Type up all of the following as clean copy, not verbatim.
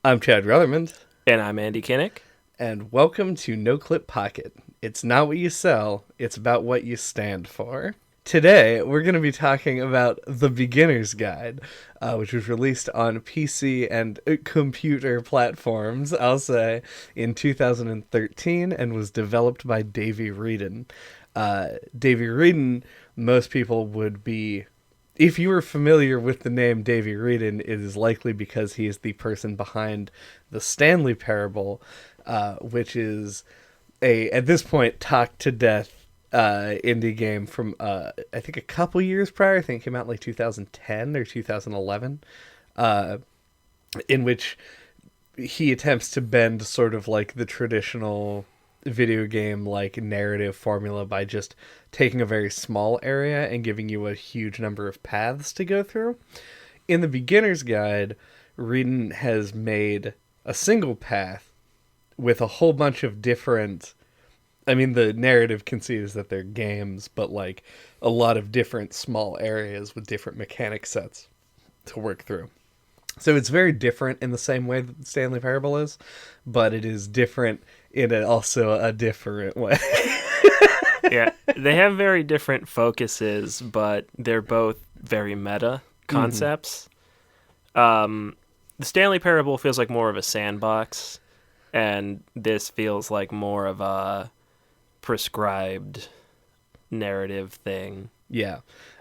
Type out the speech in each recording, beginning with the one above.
I'm Chad Ruthermond, And I'm Andy Kinnick. and welcome to NOCLIP Pocket. It's not what you sell, it's about what you stand for. Today, we're going to be talking about The Beginner's Guide, which was released on PC and computer platforms, I'll say, in 2013 and was developed by Davey Wreden. Davey Wreden, most people would be... If you are familiar with the name Davey Wreden, it is likely because he is the person behind the Stanley Parable, which is at this point, talked to death indie game from, I think a couple years prior. I think it came out in like 2010 or 2011, in which he attempts to bend sort of like the traditional video game like narrative formula by just taking a very small area and giving you a huge number of paths to go through. In the beginner's guide, Wreden has made a single path with a whole bunch of different... I mean, the narrative conceit is that they're games, but like a lot of different small areas with different mechanic sets to work through. So it's very different in the same way that Stanley Parable is, but it is different in also a different way. Yeah, they have very different focuses, but they're both very meta concepts. The Stanley Parable feels like more of a sandbox, and this feels like more of a prescribed narrative thing. Yeah.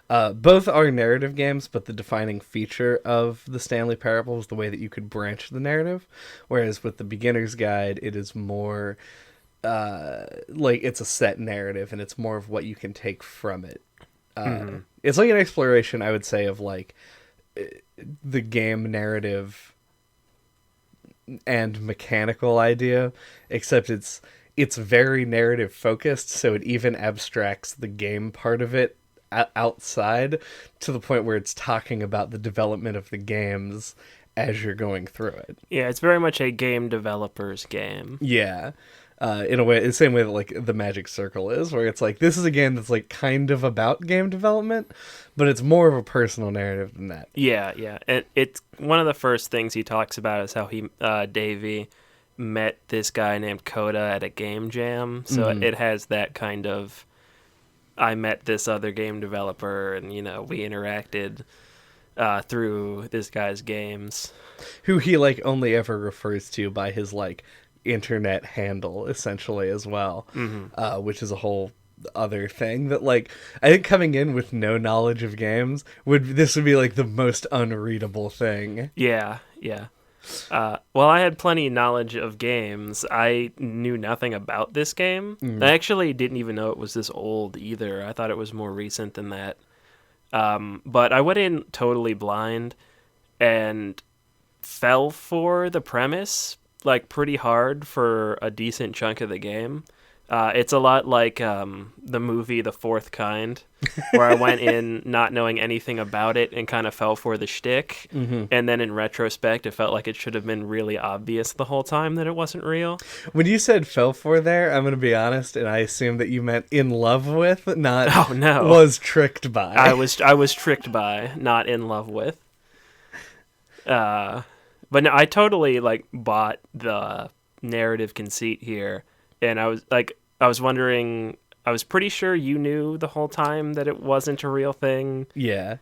Both are narrative games, but the defining feature of the Stanley Parable is the way that you could branch the narrative, whereas with the Beginner's Guide, it is more like it's a set narrative, and it's more of what you can take from it. It's like an exploration, I would say, of like the game narrative and mechanical idea, except it's very narrative focused, so it even abstracts the game part of it outside to the point where it's talking about the development of the games as you're going through it. Yeah, it's very much a game developer's game. Yeah. In a way, the same way that like the Magic Circle is, where it's like, this is a game that's like kind of about game development, but it's more of a personal narrative than that. Yeah. It's one of the first things he talks about is how Davey met this guy named Coda at a game jam. So it has that kind of, I met this other game developer and, we interacted through this guy's games. Who he like only ever refers to by his like internet handle essentially as well, which is a whole other thing that like I think coming in with no knowledge of games would be like the most unreadable thing. Yeah. Well, I had plenty of knowledge of games. I knew nothing about this game. I actually didn't even know it was this old either. I thought it was more recent than that. But I went in totally blind and fell for the premise like pretty hard for a decent chunk of the game. It's a lot like the movie The Fourth Kind, where I went in not knowing anything about it and kind of fell for the shtick. And then in retrospect, it felt like it should have been really obvious the whole time that it wasn't real. When you said fell for there, I'm going to be honest, and I assume that you meant in love with, not Oh, no. was tricked by. I was tricked by, not in love with. But no, I totally like bought the narrative conceit here, and I was wondering, I was pretty sure you knew the whole time that it wasn't a real thing. Yeah.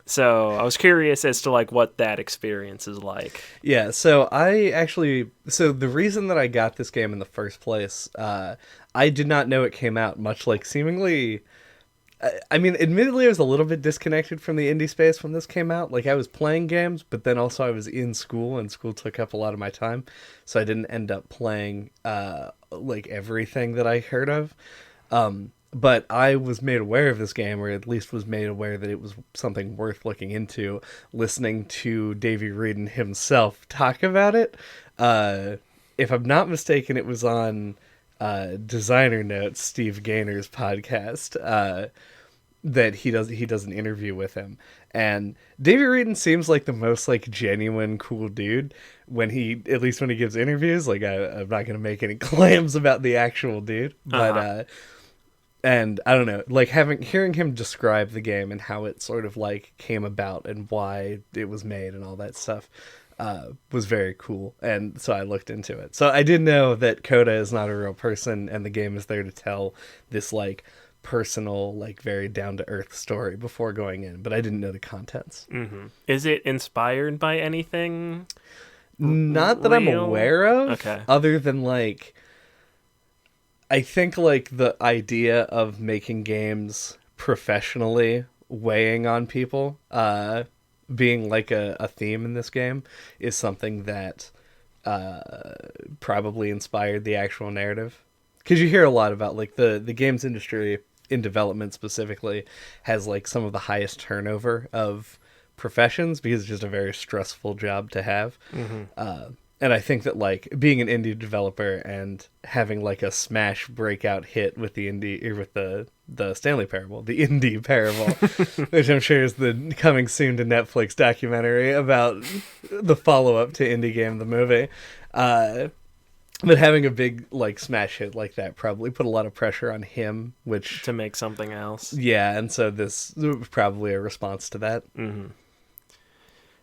So I was curious as to like what that experience is like. Yeah, so the reason that I got this game in the first place, I did not know it came out, much like seemingly... I mean, admittedly, I was a little bit disconnected from the indie space when this came out. Like, I was playing games, but then also I was in school, and school took up a lot of my time, so I didn't end up playing, like, everything that I heard of. But I was made aware of this game, or at least was made aware that it was something worth looking into, listening to Davey Wreden himself talk about it. If I'm not mistaken, it was on Designer Notes, Steve Gaynor's podcast, that he does an interview with him. And Davey Wreden seems like the most like genuine cool dude when he gives interviews. Like I'm not going to make any claims about the actual dude, but and I don't know, like hearing him describe the game and how it sort of like came about and why it was made and all that stuff, was very cool, and so I looked into it. So I did know that Coda is not a real person, and the game is there to tell this like personal, like very down to earth story before going in, but I didn't know the contents. Mm-hmm. Is it inspired by anything? Not that I'm aware of. Okay. Other than like, I think like the idea of making games professionally weighing on people, being like a theme in this game is something that probably inspired the actual narrative. Because you hear a lot about like the games industry in development specifically has like some of the highest turnover of professions because it's just a very stressful job to have. And I think that like being an indie developer and having like a smash breakout hit with the Stanley Parable, the Indie Parable, which I'm sure is the coming soon to Netflix documentary about the follow up to Indie Game the movie. But having a big like smash hit like that probably put a lot of pressure on him, which to make something else. Yeah, and so this was probably a response to that. Mm-hmm.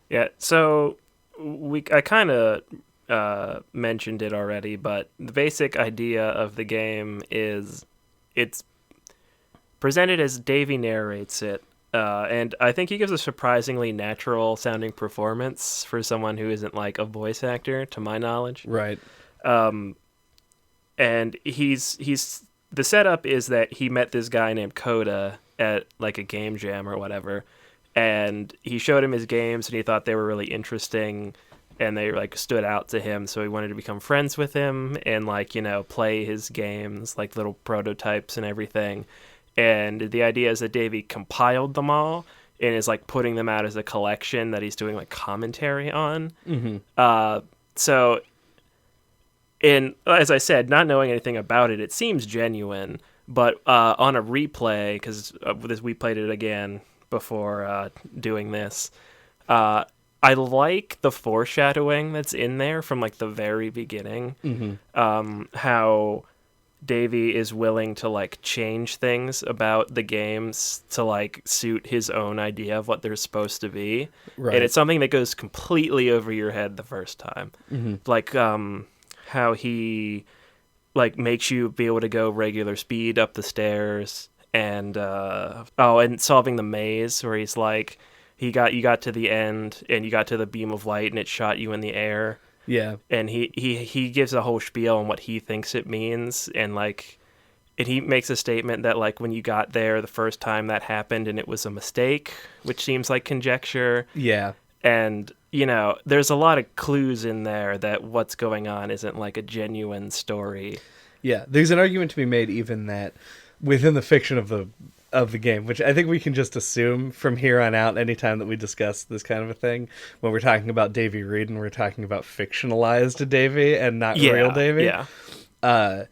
Yeah, so I kind of mentioned it already, but the basic idea of the game is it's presented as Davey narrates it, and I think he gives a surprisingly natural sounding performance for someone who isn't like a voice actor, to my knowledge. Right. And he's the setup is that he met this guy named Coda at like a game jam or whatever, and he showed him his games and he thought they were really interesting and they like stood out to him, so he wanted to become friends with him and like, you know, play his games, like little prototypes and everything. And the idea is that Davey compiled them all and is like putting them out as a collection that he's doing like commentary on. So, and as I said, not knowing anything about it, it seems genuine. But on a replay, because we played it again before doing this, I like the foreshadowing that's in there from like the very beginning. How Davey is willing to like change things about the games to like suit his own idea of what they're supposed to be. Right. And it's something that goes completely over your head the first time. Like how he like makes you be able to go regular speed up the stairs, and and solving the maze where he's like you got to the end and you got to the beam of light and it shot you in the air. Yeah. And he gives a whole spiel on what he thinks it means, and like and he makes a statement that like when you got there the first time that happened and it was a mistake, which seems like conjecture. Yeah. And you know, there's a lot of clues in there that what's going on isn't like a genuine story. Yeah, there's an argument to be made even that within the fiction of the game, which I think we can just assume from here on out anytime that we discuss this kind of a thing, when we're talking about Davey Wreden, we're talking about fictionalized Davey and not real Davey. Yeah.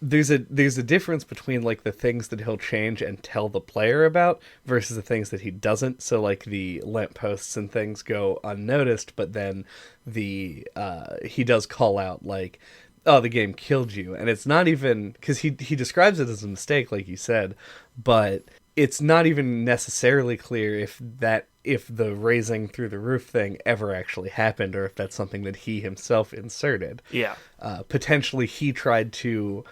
There's a difference between like the things that he'll change and tell the player about versus the things that he doesn't. So like the lampposts and things go unnoticed, but then he does call out like, oh, the game killed you. And it's not even because he describes it as a mistake, like you said, but it's not even necessarily clear if the raising through the roof thing ever actually happened or if that's something that he himself inserted. Yeah. Potentially he tried to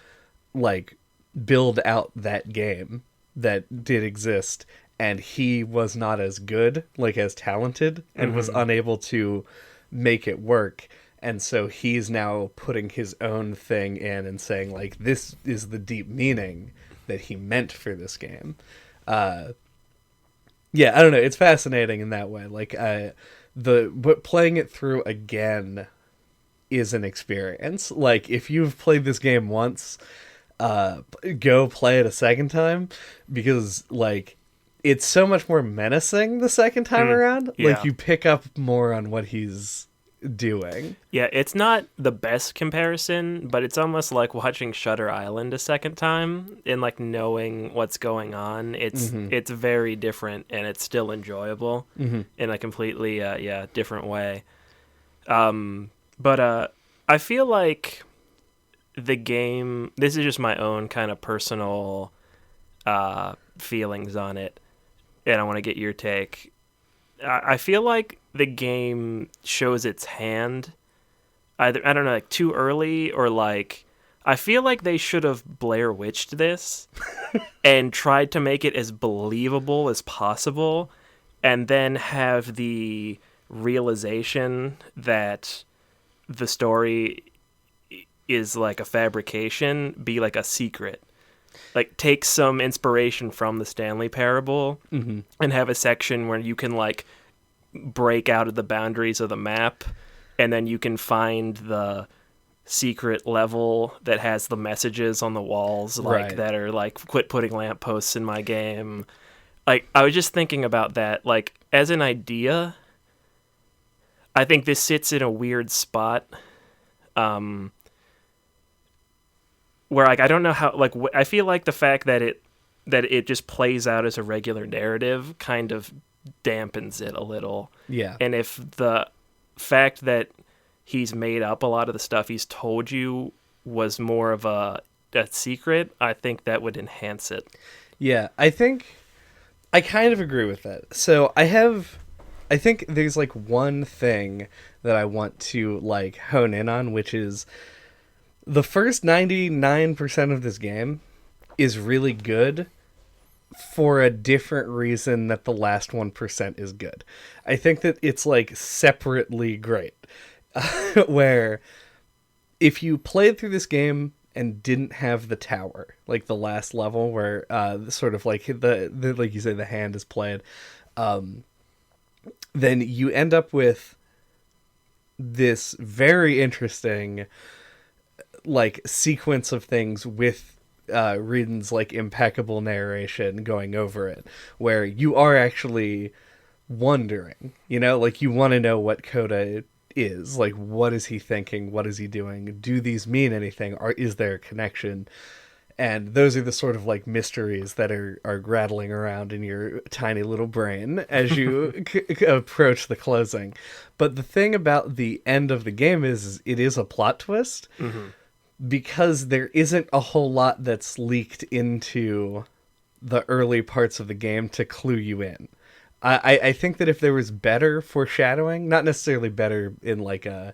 like build out that game that did exist, and he was not as good, like as talented, and was unable to make it work. And so he's now putting his own thing in and saying like, this is the deep meaning that he meant for this game. Yeah, I don't know. It's fascinating in that way. Like but playing it through again is an experience. Like if you've played this game once, go play it a second time, because like it's so much more menacing the second time around. Yeah. Like you pick up more on what he's doing. Yeah, it's not the best comparison, but it's almost like watching Shutter Island a second time and like knowing what's going on. It's very different, and it's still enjoyable in a completely different way. But I feel like the game, this is just my own kind of personal feelings on it, and I want to get your take. I feel like the game shows its hand either, I don't know, like too early, or like I feel like they should have Blair Witched this and tried to make it as believable as possible, and then have the realization that the story is like a fabrication be like a secret. Like, take some inspiration from the Stanley Parable and have a section where you can like break out of the boundaries of the map, and then you can find the secret level that has the messages on the walls, like that are like, quit putting lampposts in my game. Like, I was just thinking about that, like, as an idea. I think this sits in a weird spot, where like I don't know how, like, I feel like the fact that it just plays out as a regular narrative kind of dampens it a little. Yeah. And if the fact that he's made up a lot of the stuff he's told you was more of a secret, I think that would enhance it. Yeah, I think I kind of agree with that. So I think there's like one thing that I want to like hone in on, which is the first 99% of this game is really good for a different reason that the last 1% is good. I think that it's like separately great. Where if you played through this game and didn't have the tower, like the last level where sort of like the like you say the hand is played, then you end up with this very interesting like sequence of things with Wreden's like impeccable narration going over it, where you are actually wondering, like you want to know what Coda is, like what is he thinking, what is he doing, do these mean anything, or is there a connection? And those are the sort of like mysteries that are rattling around in your tiny little brain as you approach the closing. But the thing about the end of the game is it is a plot twist, because there isn't a whole lot that's leaked into the early parts of the game to clue you in. I think that if there was better foreshadowing, not necessarily better in like a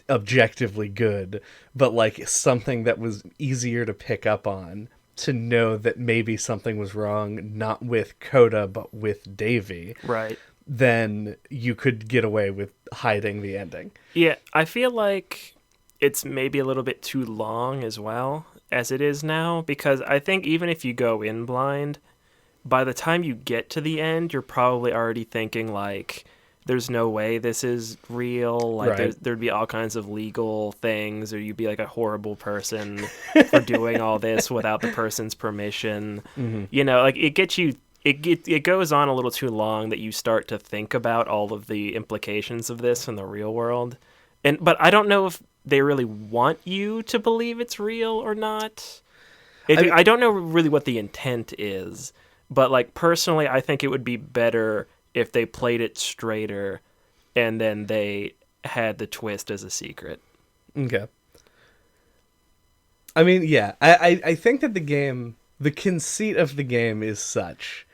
objectively good, but like something that was easier to pick up on, to know that maybe something was wrong, not with Coda, but with Davey. Right. Then you could get away with hiding the ending. Yeah, I feel like it's maybe a little bit too long as well as it is now, because I think even if you go in blind, by the time you get to the end, you're probably already thinking like, there's no way this is real. Like there'd be all kinds of legal things, or you'd be like a horrible person for doing all this without the person's permission. Like it goes on a little too long that you start to think about all of the implications of this in the real world. But I don't know if they really want you to believe it's real or not. I don't know really what the intent is, but like personally, I think it would be better if they played it straighter and then they had the twist as a secret. Okay. I mean, yeah, I think that the conceit of the game is such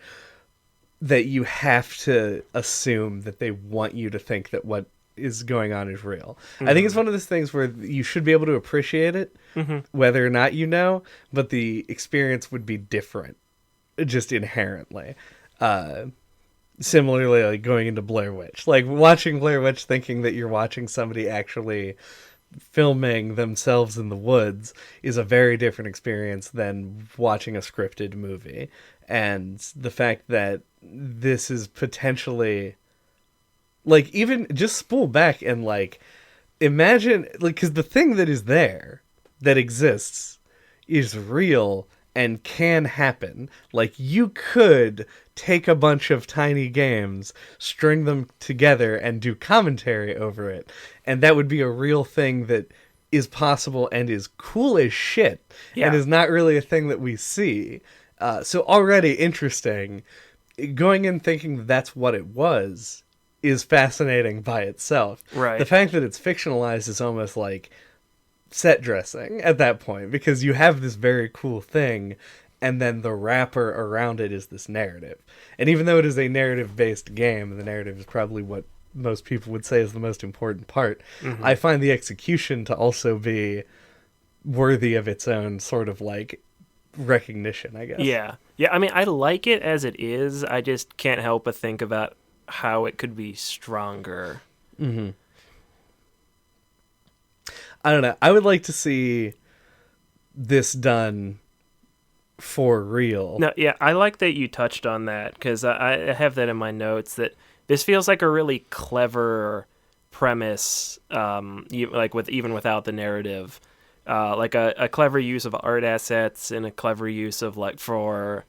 that you have to assume that they want you to think that what is going on is real. I think it's one of those things where you should be able to appreciate it, whether or not you know, but the experience would be different, just inherently. Similarly, like going into Blair Witch. Like watching Blair Witch thinking that you're watching somebody actually filming themselves in the woods is a very different experience than watching a scripted movie. And the fact that this is potentially... like, even just spool back and, like, imagine... like, because the thing that is there, that exists, is real and can happen. Like, you could take a bunch of tiny games, string them together, and do commentary over it. And that would be a real thing that is possible and is cool as shit. Yeah. And is not really a thing that we see. So already interesting. Going in thinking that's what it was is fascinating by itself. Right. The fact that it's fictionalized is almost like set dressing at that point, because you have this very cool thing and then the wrapper around it is this narrative. And even though it is a narrative-based game, the narrative is probably what most people would say is the most important part. I find the execution to also be worthy of its own sort of like recognition, I guess. Yeah. Yeah, I mean, I like it as it is. I just can't help but think about how it could be stronger. I don't know. I would like to see this done for real. No, yeah, I like that you touched on that, because I have that in my notes, that this feels like a really clever premise, even without the narrative. Like a clever use of art assets and a clever use of for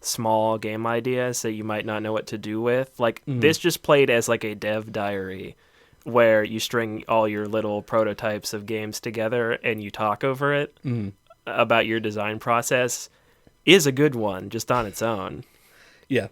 small game ideas that you might not know what to do with. Like this just played as like a dev diary where you string all your little prototypes of games together and you talk over it about your design process is a good one just on its own. Yeah.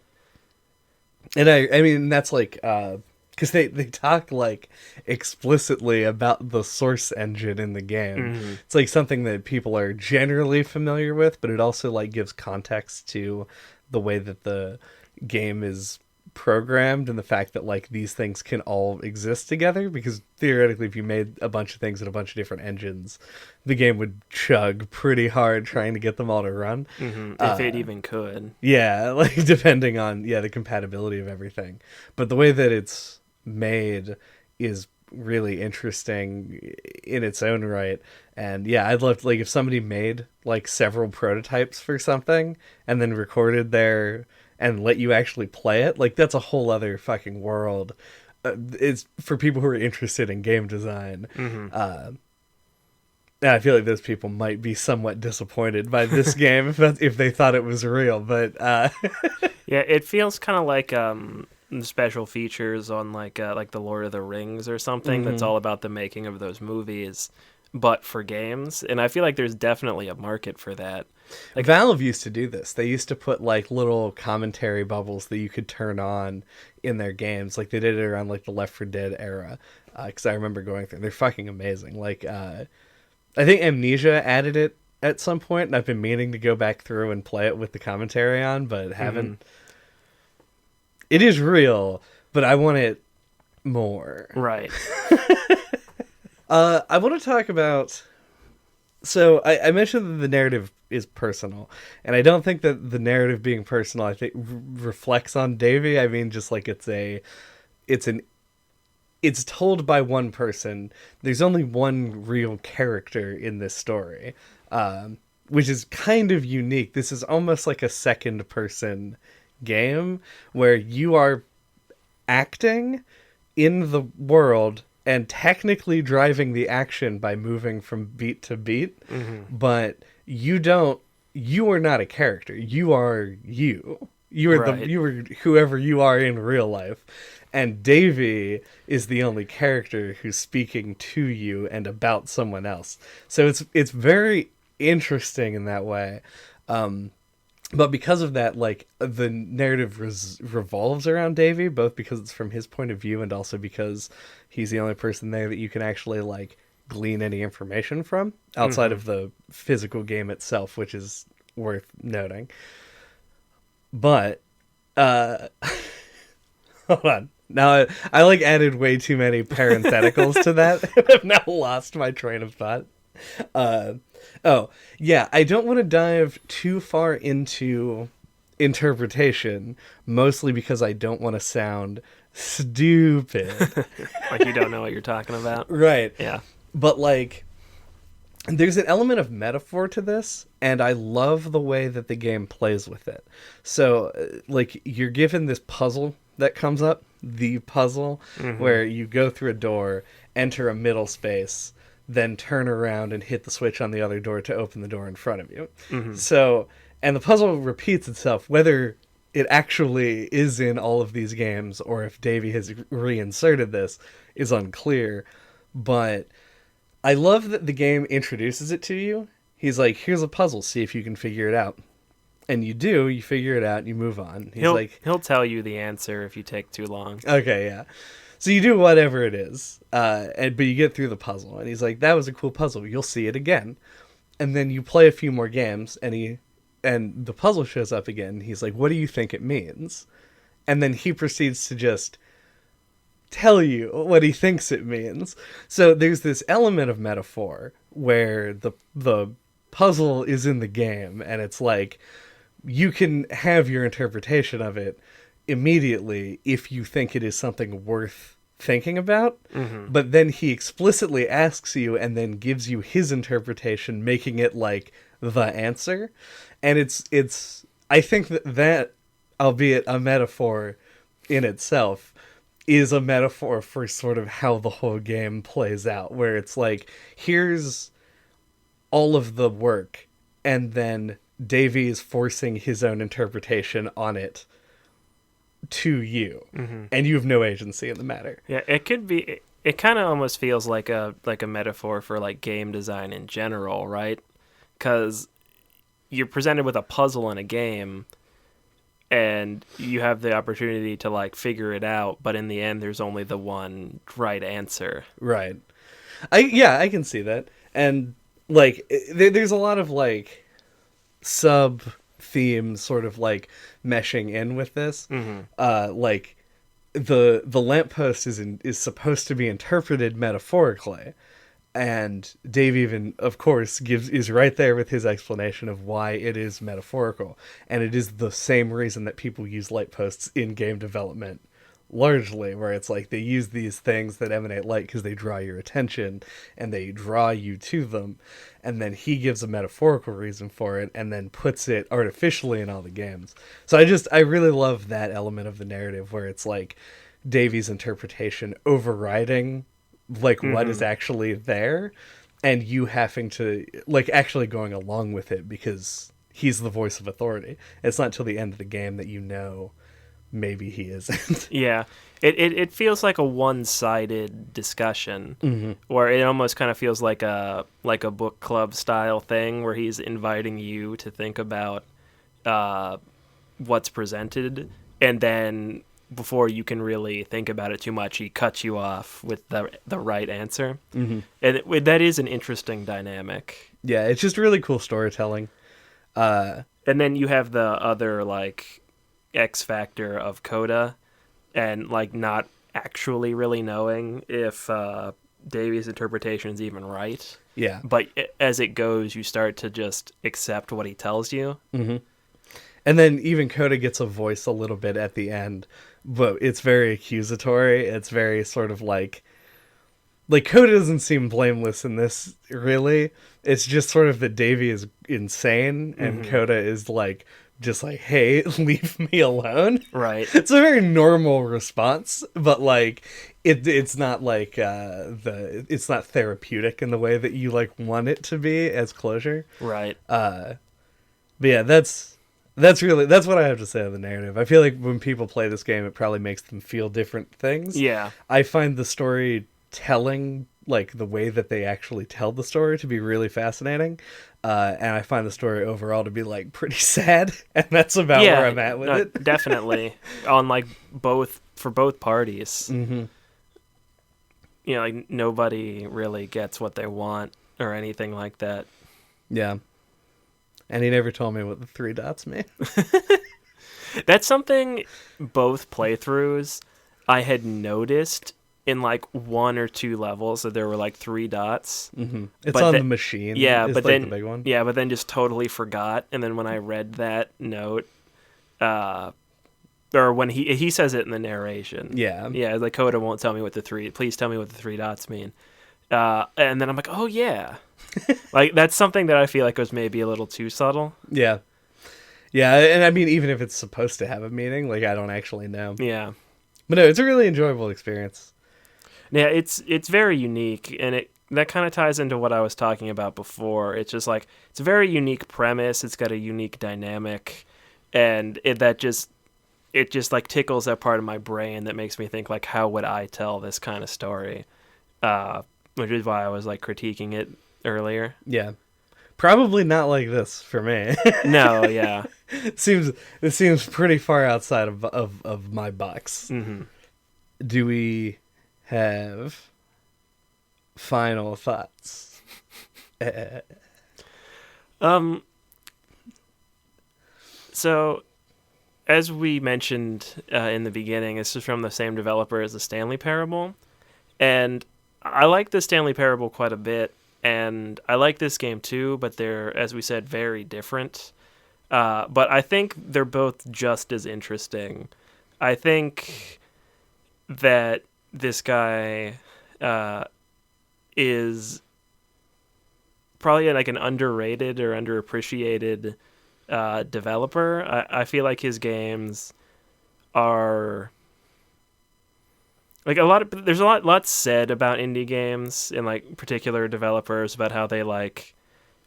And I mean, that's like, because they talk like explicitly about the source engine in the game. It's like something that people are generally familiar with, but it also like gives context to the way that the game is programmed and the fact that like these things can all exist together, because theoretically if you made a bunch of things in a bunch of different engines, the game would chug pretty hard trying to get them all to run. If it even could. Yeah, like depending on the compatibility of everything. But the way that it's made is really interesting in its own right. And yeah, I'd love to, like, if somebody made like several prototypes for something and then recorded their and let you actually play it, like that's a whole other fucking world. It's for people who are interested in game design. And I feel like those people might be somewhat disappointed by this game if they thought it was real. But yeah, it feels kind of like special features on like the Lord of the Rings or something that's all about the making of those movies, but for games. And I feel like there's definitely a market for that. Like Valve used to do this. They used to put like little commentary bubbles that you could turn on in their games. Like they did it around like the Left 4 Dead era. Because I remember going through. They're fucking amazing. Like I think Amnesia added it at some point, and I've been meaning to go back through and play it with the commentary on, but haven't. It is real, but I want it more. Right. I want to talk about... So, I mentioned that the narrative is personal, and I don't think that the narrative being personal, I think, reflects on Davey. I mean, just like it's told by one person. There's only one real character in this story, which is kind of unique. This is almost like a second-person game where you are acting in the world and technically driving the action by moving from beat to beat, but you are not a character. You are you. You are you are whoever you are in real life. And Davey is the only character who's speaking to you and about someone else. So it's very interesting in that way. But because of that, like, the narrative revolves around Davey, both because it's from his point of view and also because he's the only person there that you can actually, like, glean any information from outside of the physical game itself, which is worth noting. But, hold on. Now, I like, added way too many parentheticals to that. I've now lost my train of thought. Oh, yeah, I don't want to dive too far into interpretation, mostly because I don't want to sound stupid. Like you don't know what you're talking about. Right. Yeah. But, like, there's an element of metaphor to this, and I love the way that the game plays with it. So, like, you're given this puzzle that comes up, the puzzle, where you go through a door, enter a middle space, then turn around and hit the switch on the other door to open the door in front of you. So, and the puzzle repeats itself, whether it actually is in all of these games or if Davey has reinserted this is unclear. But I love that the game introduces it to you. He's like, here's a puzzle, see if you can figure it out. And you do, you figure it out, and you move on. He'll tell you the answer if you take too long. Okay, yeah. So you do whatever it is, but you get through the puzzle. And he's like, that was a cool puzzle. You'll see it again. And then you play a few more games, and he and the puzzle shows up again. He's like, what do you think it means? And then he proceeds to just tell you what he thinks it means. So there's this element of metaphor where the puzzle is in the game, and it's like you can have your interpretation of it immediately if you think it is something worth thinking about. But then he explicitly asks you and then gives you his interpretation, making it like the answer. And it's I think that albeit a metaphor in itself, is a metaphor for sort of how the whole game plays out, where it's like, here's all of the work, and then Davey is forcing his own interpretation on it to you, and you have no agency in the matter. Yeah, it could be. It kind of almost feels like a metaphor for like game design in general, right? Because you're presented with a puzzle in a game, and you have the opportunity to like figure it out, but in the end, there's only the one right answer. Right. I can see that, and like there's a lot of like sub themes sort of like meshing in with this. Like the lamppost is supposed to be interpreted metaphorically, and Dave even, of course, is right there with his explanation of why it is metaphorical, and it is the same reason that people use light posts in game development, largely, where it's like they use these things that emanate light because they draw your attention and they draw you to them, and then he gives a metaphorical reason for it and then puts it artificially in all the games. So I really love that element of the narrative where it's like Davey's interpretation overriding like what is actually there, and you having to like actually going along with it because he's the voice of authority. It's not till the end of the game that you know maybe he isn't. Yeah, it feels like a one-sided discussion, where it almost kind of feels like a book club style thing where he's inviting you to think about what's presented, and then before you can really think about it too much, he cuts you off with the right answer. And that is an interesting dynamic. Yeah, it's just really cool storytelling. And then you have the other like X factor of Coda, and like not actually really knowing if Davey's interpretation is even right. Yeah. But as it goes, you start to just accept what he tells you. And then even Coda gets a voice a little bit at the end, but it's very accusatory. It's very sort of like Coda doesn't seem blameless in this, really. It's just sort of that Davey is insane, and Coda is like, just like, hey, leave me alone. Right. It's a very normal response, but like it's not like it's not therapeutic in the way that you like want it to be as closure. Right. But yeah, that's what I have to say on the narrative. I feel like when people play this game, it probably makes them feel different things. Yeah. I find the storytelling, like the way that they actually tell the story, to be really fascinating. And I find the story overall to be like pretty sad, and that's about where I'm at with it. Definitely on like for both parties. You know, like nobody really gets what they want or anything like that. Yeah. And he never told me what the 3 dots mean. That's something both playthroughs I had noticed in like 1 or 2 levels that there were like 3 dots. It's on the machine. Yeah, but like then the big one. Yeah, but then just totally forgot. And then when I read that note, or when he says it in the narration. Yeah. Yeah, like Coda won't tell me what please tell me what the 3 dots mean. And then I'm like, oh yeah. Like that's something that I feel like was maybe a little too subtle. Yeah. Yeah, and I mean, even if it's supposed to have a meaning, like I don't actually know. Yeah. But no, it's a really enjoyable experience. Yeah, it's very unique, and that kind of ties into what I was talking about before. It's just like it's a very unique premise. It's got a unique dynamic, and it just like tickles that part of my brain that makes me think like, how would I tell this kind of story? Which is why I was like critiquing it earlier. Yeah, probably not like this for me. No, yeah, it seems pretty far outside of my box. Do we have final thoughts? So, as we mentioned in the beginning, this is from the same developer as the Stanley Parable. And I like the Stanley Parable quite a bit. And I like this game too, but they're, as we said, very different. But I think they're both just as interesting. I think that this guy is probably like an underrated or underappreciated developer. I feel like his games are like there's a lot said about indie games and like particular developers about how they like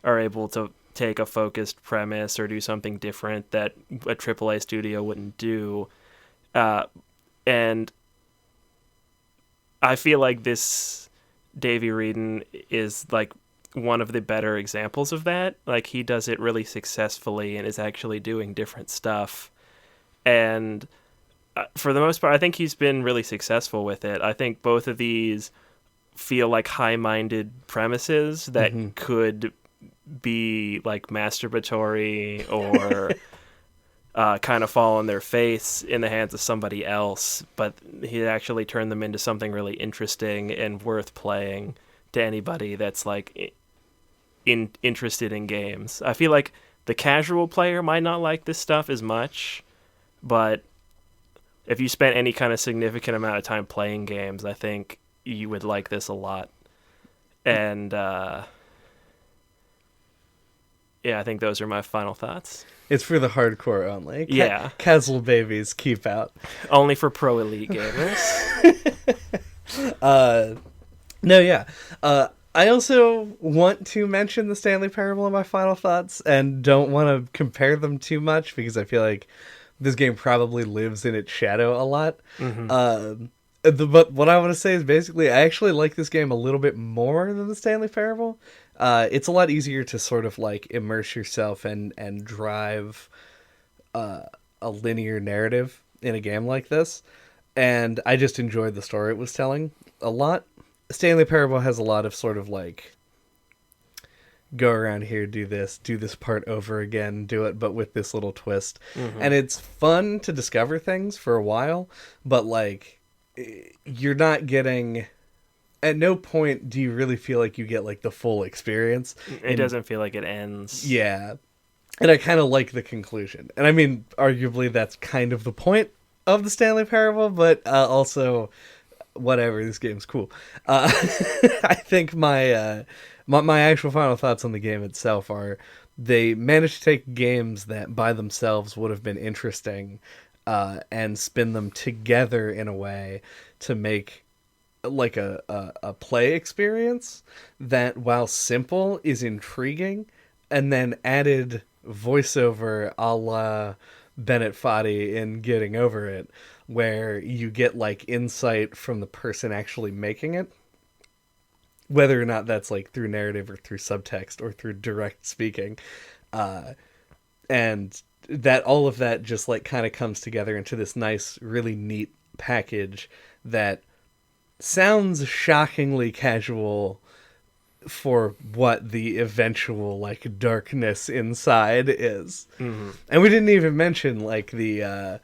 are able to take a focused premise or do something different that a AAA studio wouldn't do. And I feel like this Davey Wreden is like one of the better examples of that. Like he does it really successfully and is actually doing different stuff. And for the most part, I think he's been really successful with it. I think both of these feel like high-minded premises that could be like masturbatory or kind of fall on their face in the hands of somebody else, but he actually turned them into something really interesting and worth playing to anybody that's like interested in games. I feel like the casual player might not like this stuff as much, but if you spent any kind of significant amount of time playing games, I think you would like this a lot. And yeah, I think those are my final thoughts. It's for the hardcore only. Yeah. Casual babies, keep out. Only for pro elite gamers. No, yeah. I also want to mention the Stanley Parable in my final thoughts and don't want to compare them too much because I feel like this game probably lives in its shadow a lot. But what I want to say is basically I actually like this game a little bit more than the Stanley Parable. It's a lot easier to sort of like immerse yourself and drive a linear narrative in a game like this. And I just enjoyed the story it was telling a lot. Stanley Parable has a lot of sort of like go around here, do this part over again, do it, but with this little twist. And it's fun to discover things for a while, but like you're not getting... At no point do you really feel like you get like the full experience. It doesn't feel like it ends. Yeah. And I kind of like the conclusion. And I mean, arguably that's kind of the point of the Stanley Parable, but also whatever, this game's cool. I think my actual final thoughts on the game itself are they managed to take games that by themselves would have been interesting and spin them together in a way to make like a play experience that, while simple, is intriguing, and then added voiceover a la Bennett Foddy in Getting Over It, where you get like insight from the person actually making it, whether or not that's like through narrative or through subtext or through direct speaking, and that all of that just like kind of comes together into this nice, really neat package that sounds shockingly casual for what the eventual like darkness inside is. And we didn't even mention like the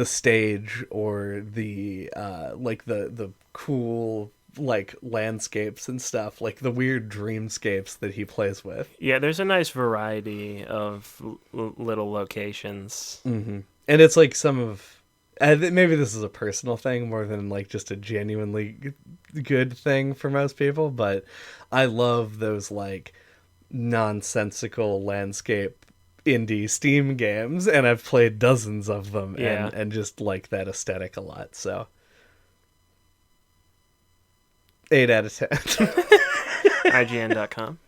stage or the like the cool like landscapes and stuff, like the weird dreamscapes that he plays with. Yeah, there's a nice variety of little locations. And it's like some of maybe this is a personal thing more than like just a genuinely good thing for most people, but I love those like nonsensical landscape indie Steam games, and I've played dozens of them. And just like that aesthetic a lot. So 8 out of 10. IGN.com.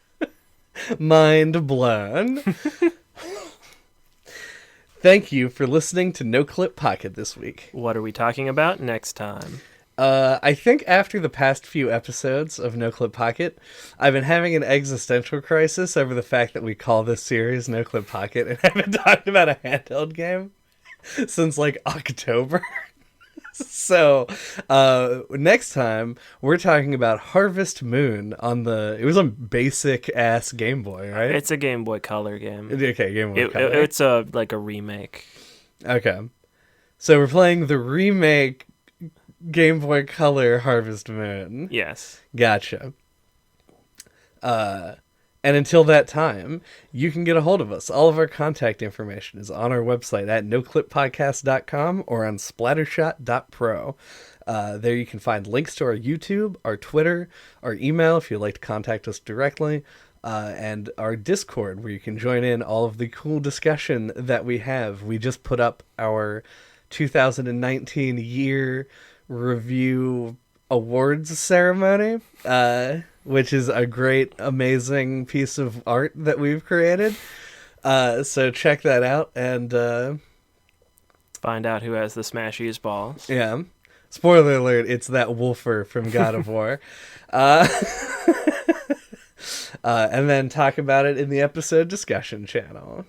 Mind blown. Thank you for listening to NOCLIP Pocket this week. What are we talking about next time? I think after the past few episodes of NOCLIP Pocket, I've been having an existential crisis over the fact that we call this series NOCLIP Pocket and haven't talked about a handheld game since like October. So, next time we're talking about Harvest Moon on it was a basic ass Game Boy, right? It's a Game Boy Color game. Okay, Game Boy Color. It's a remake. Okay. So we're playing the remake Game Boy Color Harvest Moon. Yes. Gotcha. And until that time, you can get a hold of us. All of our contact information is on our website at noclippodcast.com or on splattershot.pro. There you can find links to our YouTube, our Twitter, our email if you'd like to contact us directly, and our Discord where you can join in all of the cool discussion that we have. We just put up our 2019 year review awards ceremony, which is a great, amazing piece of art that we've created. So check that out and find out who has the smashiest balls. Yeah. Spoiler alert, it's that Wolfer from God of War. And then talk about it in the episode discussion channel.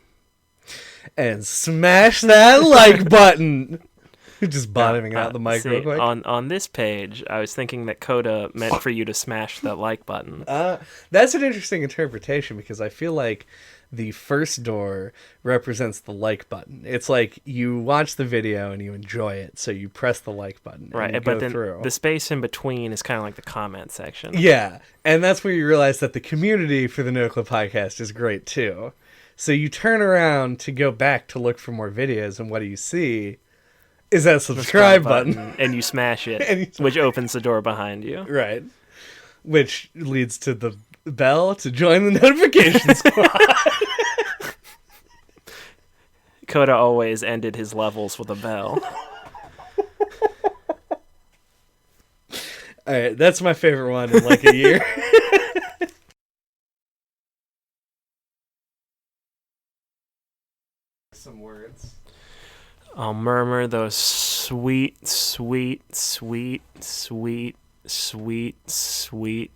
And smash that like button! Just bottoming out the mic real quick. On this page, I was thinking that Coda meant for you to smash that like button. That's an interesting interpretation because I feel like the first door represents the like button. It's like you watch the video and you enjoy it, so you press the like button. Right, and but then the space in between is kind of like the comment section. Yeah, and that's where you realize that the community for the NOCLIP podcast is great too. So you turn around to go back to look for more videos, and what do you see? Is that subscribe button. And you smash it, which opens the door behind you. Right. Which leads to the bell to join the notification squad. Coda always ended his levels with a bell. Alright, that's my favorite one in like a year. Some words. I'll murmur those sweet, sweet, sweet, sweet, sweet, sweet